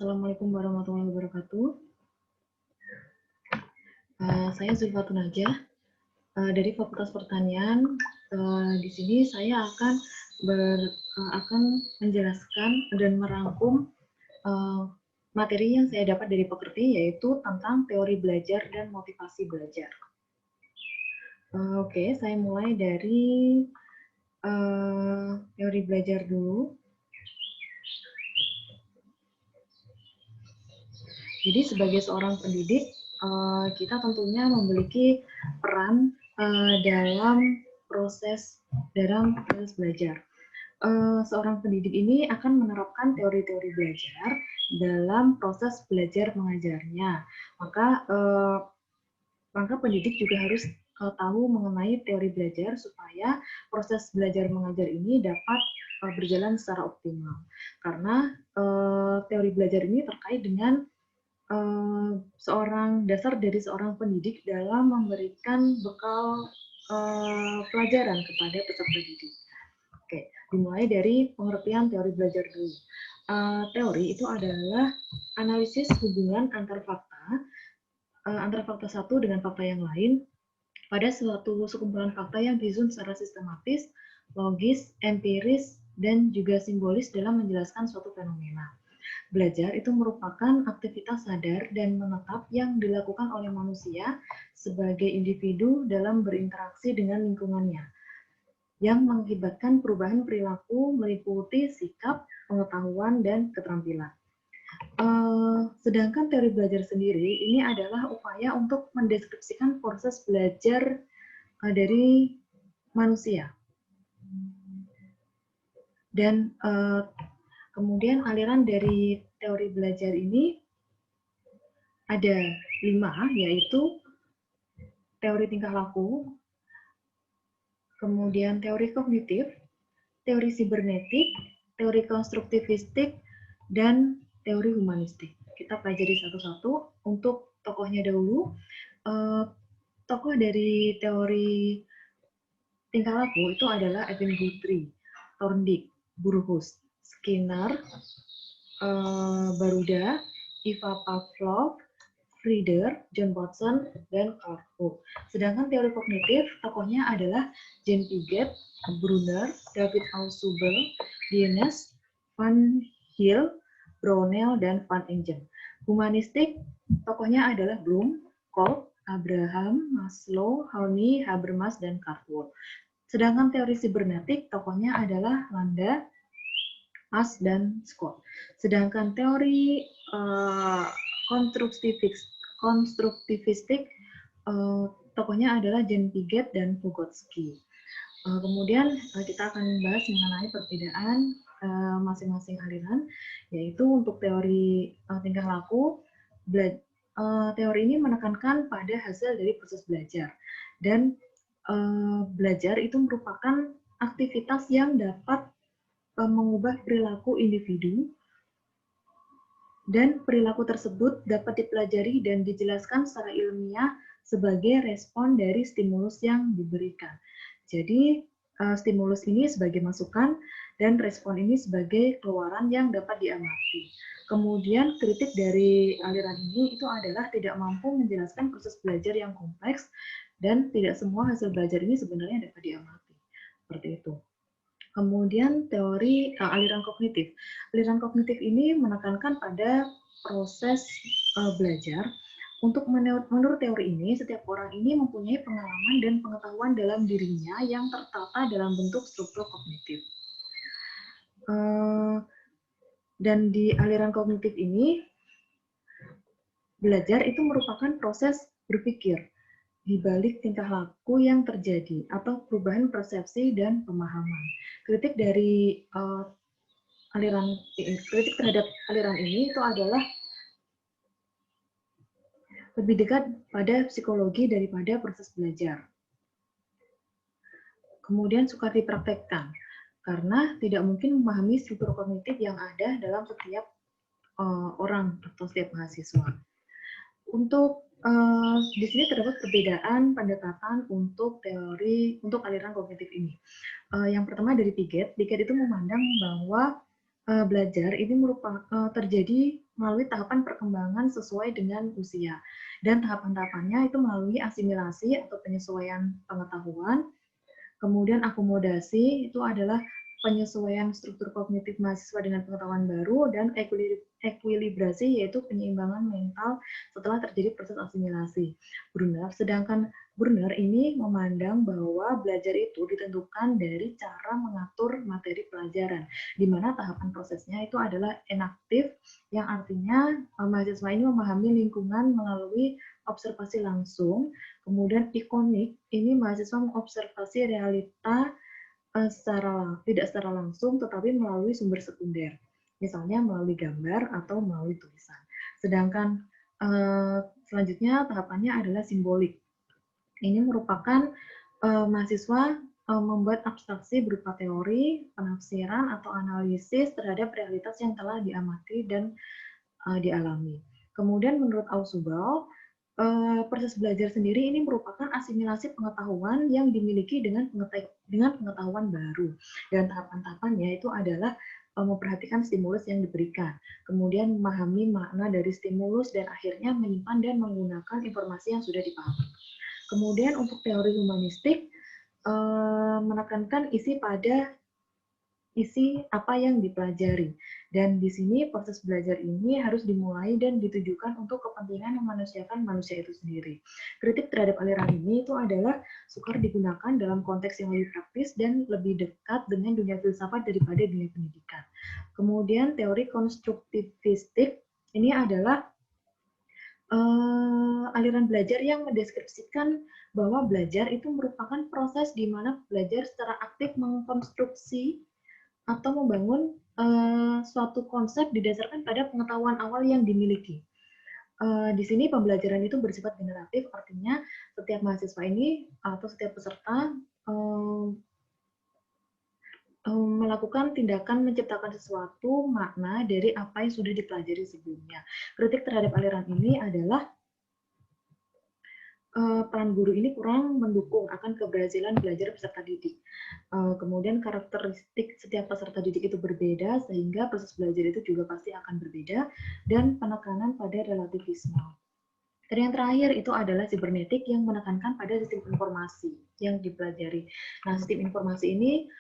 Assalamualaikum warahmatullahi wabarakatuh. Saya Zulfatun Najah dari Fakultas Pertanian. Di sini saya akan menjelaskan dan merangkum materi yang saya dapat dari pekerti, yaitu tentang teori belajar dan motivasi belajar. Oke, saya mulai dari teori belajar dulu. Jadi sebagai seorang pendidik, kita tentunya memiliki peran dalam proses belajar. Seorang pendidik ini akan menerapkan teori-teori belajar dalam proses belajar mengajarnya. Maka pendidik juga harus tahu mengenai teori belajar supaya proses belajar mengajar ini dapat berjalan secara optimal. Karena teori belajar ini terkait dengan dasar dari seorang pendidik dalam memberikan bekal pelajaran kepada peserta didik. Oke, dimulai dari pengertian teori belajar dulu. Teori itu adalah analisis hubungan antar fakta satu dengan fakta yang lain pada suatu sekumpulan fakta yang disusun secara sistematis, logis, empiris, dan juga simbolis dalam menjelaskan suatu fenomena. Belajar itu merupakan aktivitas sadar dan menetap yang dilakukan oleh manusia sebagai individu dalam berinteraksi dengan lingkungannya, yang mengakibatkan perubahan perilaku meliputi sikap, pengetahuan, dan keterampilan. Sedangkan teori belajar sendiri ini adalah upaya untuk mendeskripsikan proses belajar dari manusia. Dan kemudian aliran dari teori belajar ini ada 5, yaitu teori tingkah laku, kemudian teori kognitif, teori sibernetik, teori konstruktivistik, dan teori humanistik. Kita pelajari satu-satu. Untuk tokohnya dahulu, tokoh dari teori tingkah laku itu adalah Edwin Guthrie, Thorndike, Burgos, Skinner, Baruda, Eva Pavlov, Frieder, John Watson, dan Carl Hoek. Sedangkan teori kognitif, tokohnya adalah Jean Piaget, Brunner, David Ausubel, Dienes, Van Hill, Brownell, dan Van Engen. Humanistik, tokohnya adalah Bloom, Kolb, Abraham, Maslow, Howney, Habermas, dan Cartwright. Sedangkan teori sibernetik, tokohnya adalah Landa, Ash, dan Scott. Sedangkan teori konstruktivistik, tokohnya adalah Jean Piaget dan Vygotsky. Kemudian kita akan membahas mengenai perbedaan masing-masing aliran, yaitu untuk teori tingkah laku, teori ini menekankan pada hasil dari proses belajar, dan belajar itu merupakan aktivitas yang dapat mengubah perilaku individu, dan perilaku tersebut dapat dipelajari dan dijelaskan secara ilmiah sebagai respon dari stimulus yang diberikan. Jadi, stimulus ini sebagai masukan dan respon ini sebagai keluaran yang dapat diamati. Kemudian, kritik dari aliran ini itu adalah tidak mampu menjelaskan proses belajar yang kompleks dan tidak semua hasil belajar ini sebenarnya dapat diamati. Seperti itu. Kemudian teori aliran kognitif. Aliran kognitif ini menekankan pada proses belajar. Untuk menurut teori ini, setiap orang ini mempunyai pengalaman dan pengetahuan dalam dirinya yang tertata dalam bentuk struktur kognitif. Dan di aliran kognitif ini, belajar itu merupakan proses berpikir di balik tingkah laku yang terjadi atau perubahan persepsi dan pemahaman. Kritik terhadap aliran ini itu adalah lebih dekat pada psikologi daripada proses belajar. Kemudian suka dipraktekkan karena tidak mungkin memahami struktur kognitif yang ada dalam setiap orang atau setiap mahasiswa. Untuk di sini terdapat perbedaan pendekatan untuk aliran kognitif ini. Yang pertama dari Piaget itu memandang bahwa belajar ini terjadi melalui tahapan perkembangan sesuai dengan usia. Dan tahapan-tahapannya itu melalui asimilasi atau penyesuaian pengetahuan, kemudian akomodasi itu adalah penyesuaian struktur kognitif mahasiswa dengan pengetahuan baru, dan ekuilibrasi yaitu penyeimbangan mental setelah terjadi proses asimilasi. Sedangkan Brunner ini memandang bahwa belajar itu ditentukan dari cara mengatur materi pelajaran, di mana tahapan prosesnya itu adalah enaktif, yang artinya mahasiswa ini memahami lingkungan melalui observasi langsung. Kemudian ikonik, ini mahasiswa mengobservasi realita tidak secara langsung, tetapi melalui sumber sekunder, misalnya melalui gambar atau melalui tulisan. Sedangkan selanjutnya tahapannya adalah simbolik. Ini merupakan mahasiswa membuat abstraksi berupa teori, penafsiran, atau analisis terhadap realitas yang telah diamati dan dialami. Kemudian menurut Ausubel, proses belajar sendiri ini merupakan asimilasi pengetahuan yang dimiliki dengan pengetahuan baru. Dan tahapan-tahapannya itu adalah memperhatikan stimulus yang diberikan, kemudian memahami makna dari stimulus, dan akhirnya menyimpan dan menggunakan informasi yang sudah dipahami. Kemudian untuk teori humanistik, menekankan isi apa yang dipelajari. Dan di sini proses belajar ini harus dimulai dan ditujukan untuk kepentingan memanusiakan manusia itu sendiri. Kritik terhadap aliran ini itu adalah sukar digunakan dalam konteks yang lebih praktis dan lebih dekat dengan dunia filsafat daripada dunia pendidikan. Kemudian teori konstruktivistik ini adalah aliran belajar yang mendeskripsikan bahwa belajar itu merupakan proses di mana belajar secara aktif mengkonstruksi atau membangun suatu konsep didasarkan pada pengetahuan awal yang dimiliki. Di sini pembelajaran itu bersifat generatif, artinya setiap mahasiswa ini atau setiap peserta melakukan tindakan menciptakan sesuatu makna dari apa yang sudah dipelajari sebelumnya. Kritik terhadap aliran ini adalah peran guru ini kurang mendukung akan keberhasilan belajar peserta didik. Kemudian karakteristik setiap peserta didik itu berbeda, sehingga proses belajar itu juga pasti akan berbeda, dan penekanan pada relativisme. Dan yang terakhir itu adalah sibernetik yang menekankan pada sistem informasi yang dipelajari. Nah, sistem informasi ini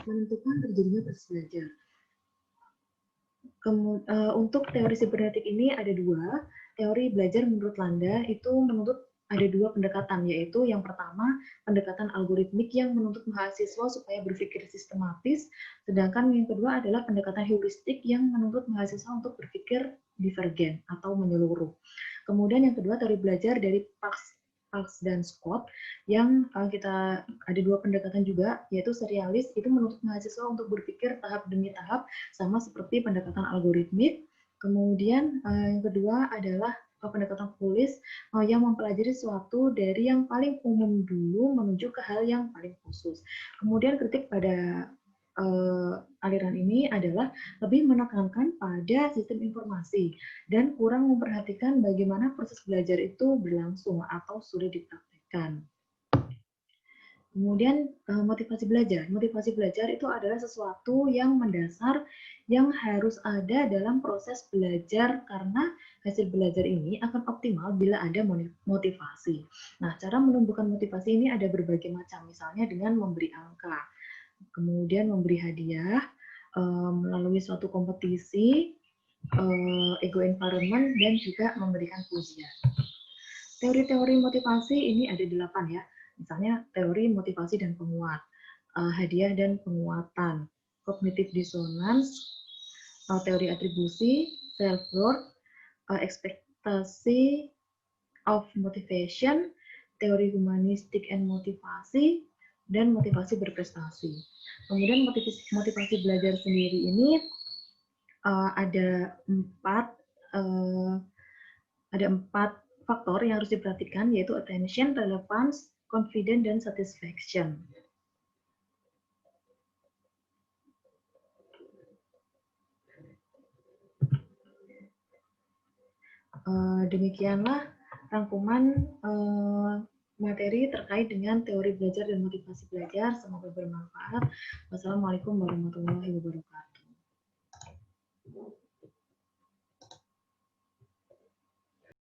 menentukan terjadinya proses belajar. Untuk teori sibernetik ini ada dua. Teori belajar menurut Landa itu menuntut ada dua pendekatan, yaitu yang pertama pendekatan algoritmik yang menuntut mahasiswa supaya berpikir sistematis, sedangkan yang kedua adalah pendekatan heuristik yang menuntut mahasiswa untuk berpikir divergen atau menyeluruh. Kemudian yang kedua teori belajar dari Parks dan Scott yang kita ada dua pendekatan juga, yaitu serialis itu menuntut mahasiswa untuk berpikir tahap demi tahap sama seperti pendekatan algoritmik. Kemudian yang kedua adalah pendekatan populis yang mempelajari sesuatu dari yang paling umum dulu menuju ke hal yang paling khusus. Kemudian kritik pada aliran ini adalah lebih menekankan pada sistem informasi dan kurang memperhatikan bagaimana proses belajar itu berlangsung atau sudah dipraktikkan. Kemudian motivasi belajar. Motivasi belajar itu adalah sesuatu yang mendasar yang harus ada dalam proses belajar, karena hasil belajar ini akan optimal bila ada motivasi. Nah, cara menumbuhkan motivasi ini ada berbagai macam, misalnya dengan memberi angka, kemudian memberi hadiah, melalui suatu kompetisi, ego environment, dan juga memberikan pujian. Teori-teori motivasi ini ada 8 ya. Misalnya teori motivasi dan penguat, hadiah dan penguatan, cognitive dissonance, teori atribusi, self-worth, ekspektasi of motivation, teori humanistik and motivasi, dan motivasi berprestasi. Kemudian motivasi belajar sendiri ini ada 4 faktor yang harus diperhatikan, yaitu attention, relevance, confidence, dan satisfaction. Demikianlah rangkuman materi terkait dengan teori belajar dan motivasi belajar. Semoga bermanfaat. Wassalamualaikum warahmatullahi wabarakatuh.